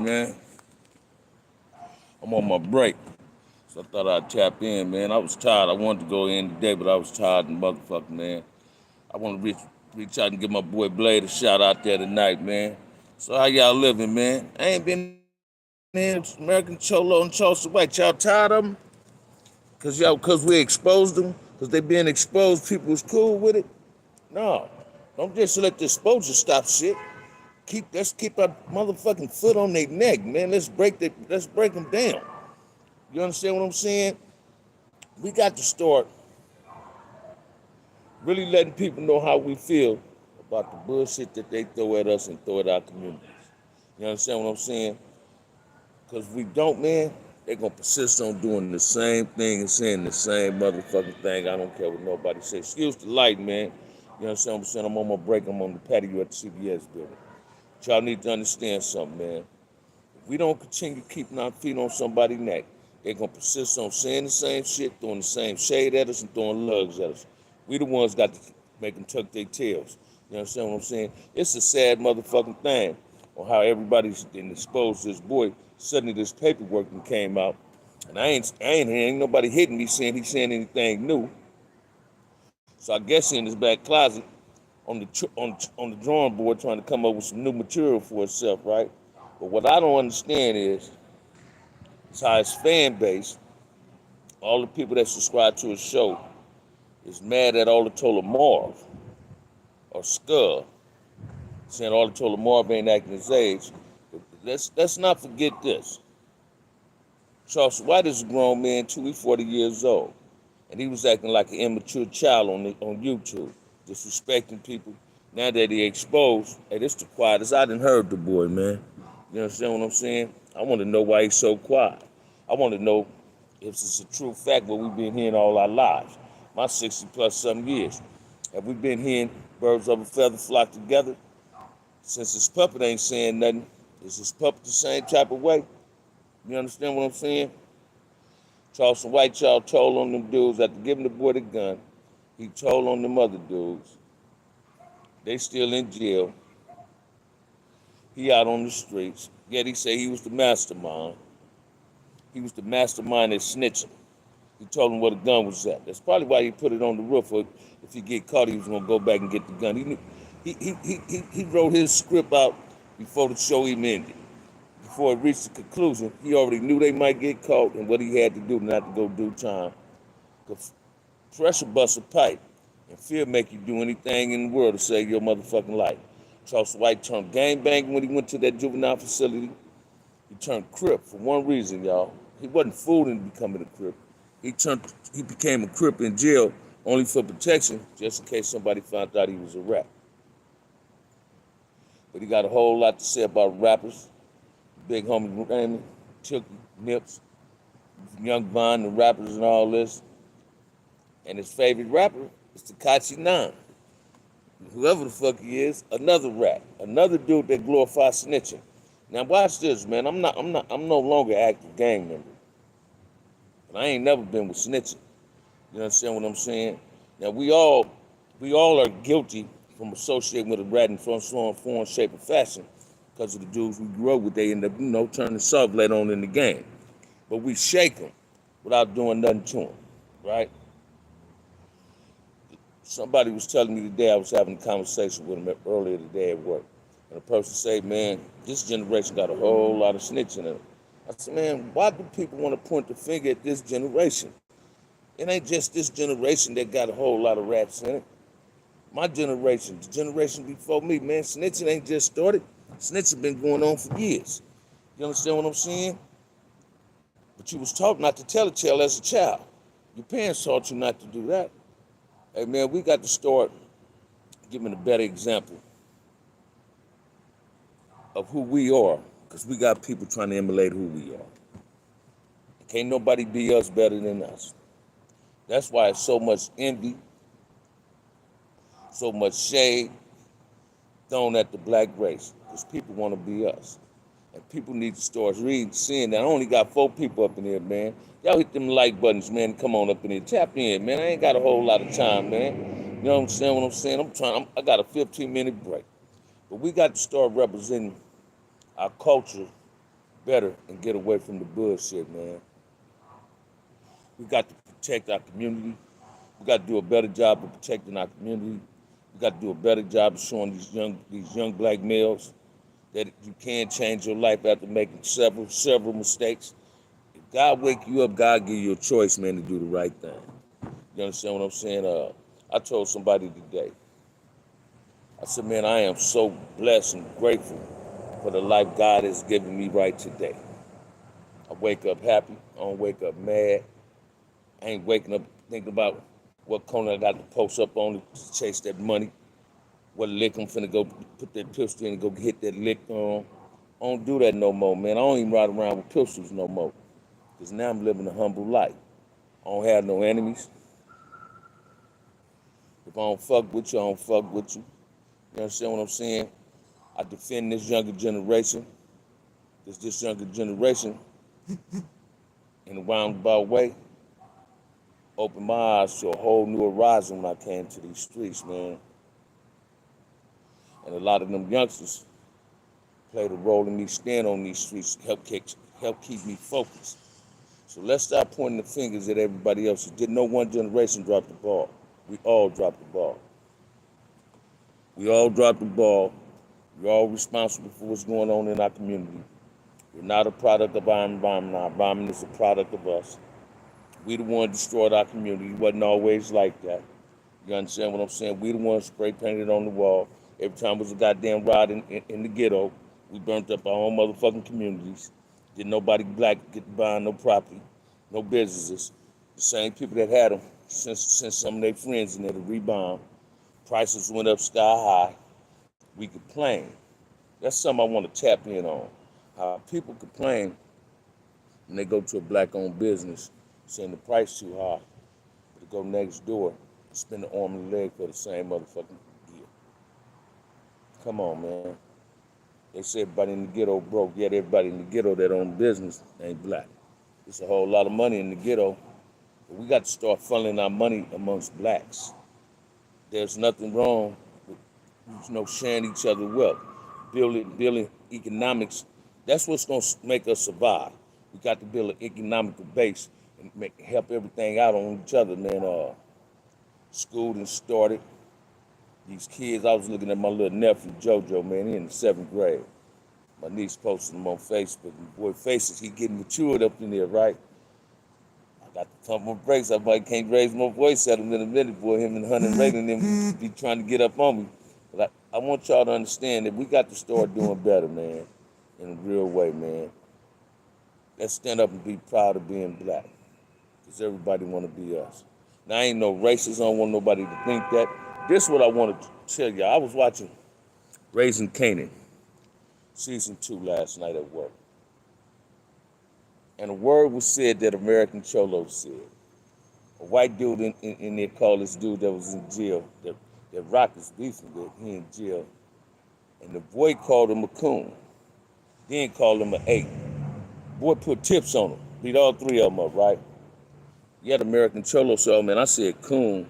man. I'm on my break, so I thought I'd tap in, man. I was tired. I wanted to go in today, but I was tired and motherfucker, man. I want to reach out and give my boy Blade a shout out there tonight, man. So how y'all living, man? I ain't been in American Cholo and Charleston White. Y'all tired of them? Cause we exposed them? Cause they being exposed, people was cool with it? No. Don't just let the exposure stop shit. Let's keep our motherfucking foot on their neck, man. Let's break them down. You understand what I'm saying? We got to start really letting people know how we feel about the bullshit that they throw at us and throw at our communities. You understand what I'm saying? Because if we don't, man, they're going to persist on doing the same thing and saying the same motherfucking thing. I don't care what nobody says. Excuse the light, man. You understand what I'm saying? I'm on my break. I'm on the patio at the CBS building. But y'all need to understand something, man. If we don't continue keeping our feet on somebody's neck, they're going to persist on saying the same shit, throwing the same shade at us and throwing lugs at us. We the ones got to make them tuck their tails. You understand what I'm saying? It's a sad motherfucking thing on how everybody's been exposed to this boy. Suddenly this paperwork came out, and ain't nobody hitting me saying he's saying anything new. So I guess he in his back closet on the drawing board trying to come up with some new material for himself, right? But what I don't understand is how his fan base, all the people that subscribe to his show, is mad at Olatola Marv or Skull, saying Olatola Marv ain't acting his age. But let's not forget this. Charles White is a grown man too. He's 40 years old, and he was acting like an immature child on YouTube, disrespecting people. Now that he exposed, hey, this the quietest I done heard the boy, man. You understand what I'm saying? I want to know why he's so quiet. I want to know if it's a true fact what we've been hearing all our lives. My 60 plus some years. Have we been hearing birds of a feather flock together? Since his puppet ain't saying nothing, is his puppet the same type of way? You understand what I'm saying? Charleston White y'all told on them dudes after giving the boy the gun. He told on them other dudes. They still in jail. He out on the streets. Yet he said he was the mastermind. He was the mastermind at snitching. He told him where the gun was at. That's probably why he put it on the roof. Or if he get caught, he was gonna go back and get the gun. He wrote his script out before the show even ended. Before it reached the conclusion, he already knew they might get caught and what he had to do not to go do time. Cause pressure busts a pipe, and fear make you do anything in the world to save your motherfucking life. Charles White turned gangbanging when he went to that juvenile facility. He turned Crip for one reason, y'all. He wasn't fooled into becoming a Crip. He became a Crip in jail only for protection, just in case somebody found out he was a rap. But he got a whole lot to say about rappers. Big homie Raymond, Tookie, Nips, Young Von, the rappers and all this. And his favorite rapper is Tekashi 9. Whoever the fuck he is, another rap, another dude that glorifies snitching. Now watch this, man. I'm no longer an active gang member. And I ain't never been with snitching. You understand what I'm saying? Now we all are guilty from associating with a rat in some form, shape, or fashion because of the dudes we grew up with. They end up, turning soft later on in the game. But we shake them without doing nothing to them, right? Somebody was telling me today, I was having a conversation with him earlier today at work. And the person said, man, this generation got a whole lot of snitching in it. I said, man, why do people want to point the finger at this generation? It ain't just this generation that got a whole lot of rats in it. My generation, the generation before me, man, snitching ain't just started. Snitching been going on for years. You understand what I'm saying? But you was taught not to tell a tale as a child. Your parents taught you not to do that. Hey, man, we got to start giving a better example of who we are, because we got people trying to emulate who we are. Can't nobody be us better than us. That's why it's so much envy, so much shade thrown at the black race, because people want to be us. And people need to start reading, seeing that I only got 4 people up in here, man. Y'all hit them like buttons, man. Come on up in here. Tap in, man. I ain't got a whole lot of time, man. You know what I'm saying? What I'm saying? I got a 15-minute break. But we got to start representing our culture better and get away from the bullshit, man. We got to protect our community. We got to do a better job of protecting our community. We got to do a better job of showing these young black males that you can change your life after making several mistakes. If God wake you up, God give you a choice, man, to do the right thing. You understand what I'm saying? I told somebody today, I said, man, I am so blessed and grateful for the life God has given me right today. I wake up happy. I don't wake up mad. I ain't waking up thinking about what corner I got to post up on to chase that money. What lick I'm finna go put that pistol in and go hit that lick on. I don't do that no more, man. I don't even ride around with pistols no more. Because now I'm living a humble life. I don't have no enemies. If I don't fuck with you, I don't fuck with you. You understand what I'm saying? I defend this younger generation. Because this younger generation, in a roundabout way, opened my eyes to a whole new horizon when I came to these streets, man. And a lot of them youngsters played a role in me staying on these streets, help keep me focused. So let's stop pointing the fingers at everybody else. Didn't no one generation drop the ball. We all dropped the ball. We all dropped the ball. We're all responsible for what's going on in our community. We're not a product of our environment. Our environment is a product of us. We the one destroyed our community. It wasn't always like that. You understand what I'm saying? We the ones spray painted on the wall. Every time was a goddamn riot in the ghetto, we burnt up our own motherfucking communities. Did nobody black get buying no property, no businesses. The same people that had them sent some of their friends in there to rebound. Prices went up sky high. We complain. That's something I want to tap in on. How people complain when they go to a black-owned business saying the price too high. But to go next door and spend an arm and a leg for the same motherfucking deal. Come on, man. They say everybody in the ghetto broke, yet everybody in the ghetto that own business ain't black. There's a whole lot of money in the ghetto, but we got to start funneling our money amongst blacks. There's nothing wrong with sharing each other wealth, building economics. That's what's gonna make us survive. We got to build an economical base and help everything out on each other, man. School done started. These kids, I was looking at my little nephew, JoJo, man, he in the 7th grade. My niece posted him on Facebook. And boy, faces, he getting matured up in there, right? I got to pump my brakes. I might can't raise my voice at him in a minute, boy. Him and Hunter Reagan and them be trying to get up on me. But I want y'all to understand that we got to start doing better, man, in a real way, man. Let's stand up and be proud of being black, because everybody want to be us. Now, I ain't no racist. I don't want nobody to think that. This is what I wanted to tell y'all. I was watching Raising Kanan, season 2 last night at work. And a word was said that American Cholo said. A white dude in there called this dude that was in jail, that Rock is beefing with, he in jail. And the boy called him a coon, then called him an 8. Boy put tips on him, beat all 3 of them up, right? Yet American Cholo said, man, I said coon,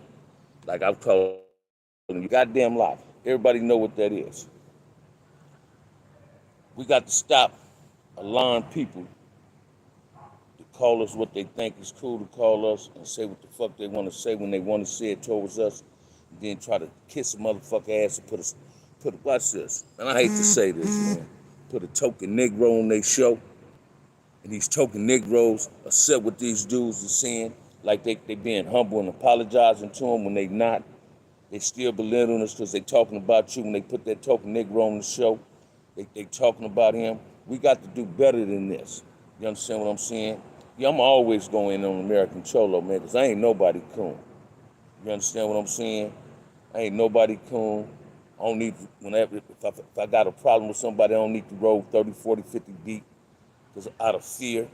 like I've called him, you goddamn lie. Everybody know what that is. We got to stop allowing people to call us what they think is cool to call us and say what the fuck they want to say when they want to say it towards us, and then try to kiss a motherfucker ass and watch this. And I hate to say this, man. Put a token Negro on their show, and these token Negroes accept what these dudes are saying, like they being humble and apologizing to them when they not. They still belittling us because they talking about you when they put that token Negro on the show. They talking about him. We got to do better than this. You understand what I'm saying? Yeah, I'm always going on American Cholo, man, because I ain't nobody coon. You understand what I'm saying? I ain't nobody coon. I don't need to, if I got a problem with somebody, I don't need to roll 30, 40, 50 deep because out of fear.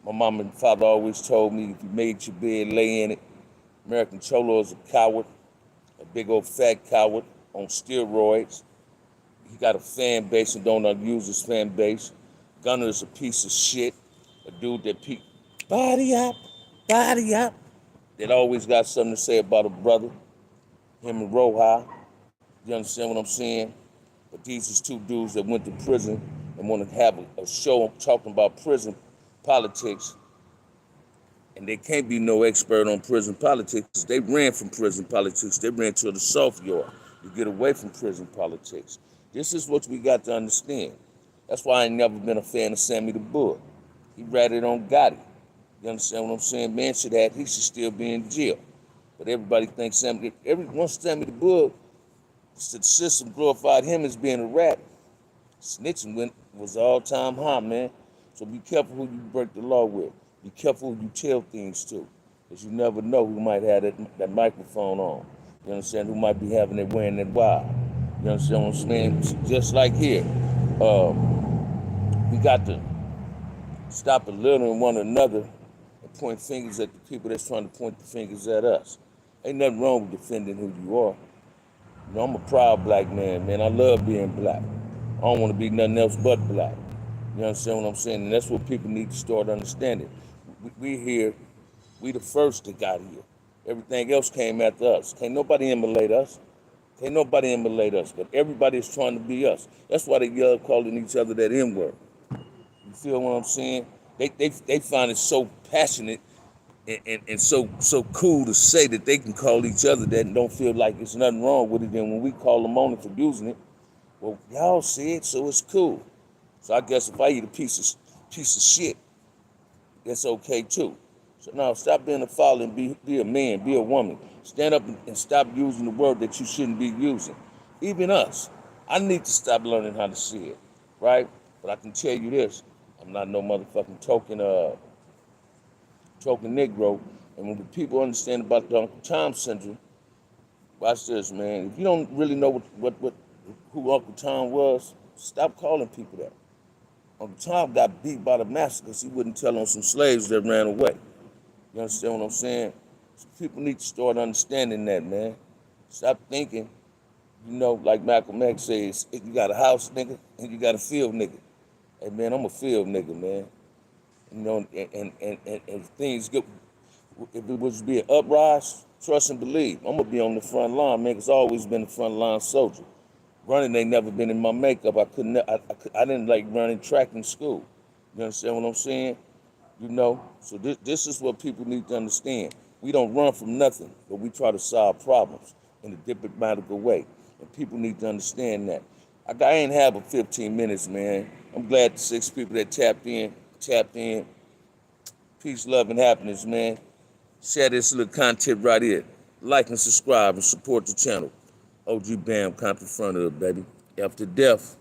My mom and father always told me, if you made your bed, lay in it. American Cholo is a coward, a big old fat coward on steroids. He got a fan base and don't use his fan base. Gunner is a piece of shit, a dude that body up, that always got something to say about a brother, him and Roja. You understand what I'm saying? But these is 2 dudes that went to prison and want to have a show talking about prison politics, and they can't be no expert on prison politics. They ran from prison politics. They ran to the soft yard to get away from prison politics. This is what we got to understand. That's why I ain't never been a fan of Sammy the Bull. He ratted on Gotti. You understand what I'm saying? Man he should still be in jail. But everybody thinks once Sammy the Bull, the system glorified him as being a rat. Snitching was all-time high, man. So be careful who you break the law with. Be careful who you tell things to, because you never know who might have that microphone on. You understand? Who might be having it wearing that wire. You understand what I'm saying? Just like here, we got to stop belittling one another and point fingers at the people that's trying to point the fingers at us. Ain't nothing wrong with defending who you are. You know, I'm a proud black man, man. I love being black. I don't want to be nothing else but black. You understand what I'm saying? And that's what people need to start understanding. We here, we the first that got here. Everything else came after us. Can't nobody emulate us. Can't nobody emulate us, but everybody is trying to be us. That's why they yell calling each other that N-word. You feel what I'm saying? They find it so passionate and so cool to say that they can call each other that and don't feel like there's nothing wrong with it. And when we call them on it for using it, well, y'all see it, so it's cool. So I guess if I eat a piece of shit, that's okay too. So now stop being a follower and be a man, be a woman. Stand up and stop using the word that you shouldn't be using. Even us. I need to stop learning how to say it, right? But I can tell you this, I'm not no motherfucking token Negro. And when the people understand about the Uncle Tom syndrome, watch this, man. If you don't really know who Uncle Tom was, stop calling people that. Uncle Tom got beat by the master because he wouldn't tell on some slaves that ran away. You understand what I'm saying? So people need to start understanding that, man. Stop thinking, you know, like Malcolm X says, if you got a house nigga and you got a field nigga. Hey, man, I'm a field nigga, man. You know, and things get, if it was to be an uprise, trust and believe. I'm going to be on the front line, man, because I've always been a front line soldier. Running ain't never been in my makeup. I didn't like running track in school. You understand what I'm saying? You know, so this is what people need to understand. We don't run from nothing, but we try to solve problems in a diplomatic way. And people need to understand that. I ain't have but 15 minutes, man. I'm glad the 6 people that tapped in. Peace, love, and happiness, man. Share this little content right here. Like and subscribe and support the channel. OG Bam, Compton Front of, baby. After death.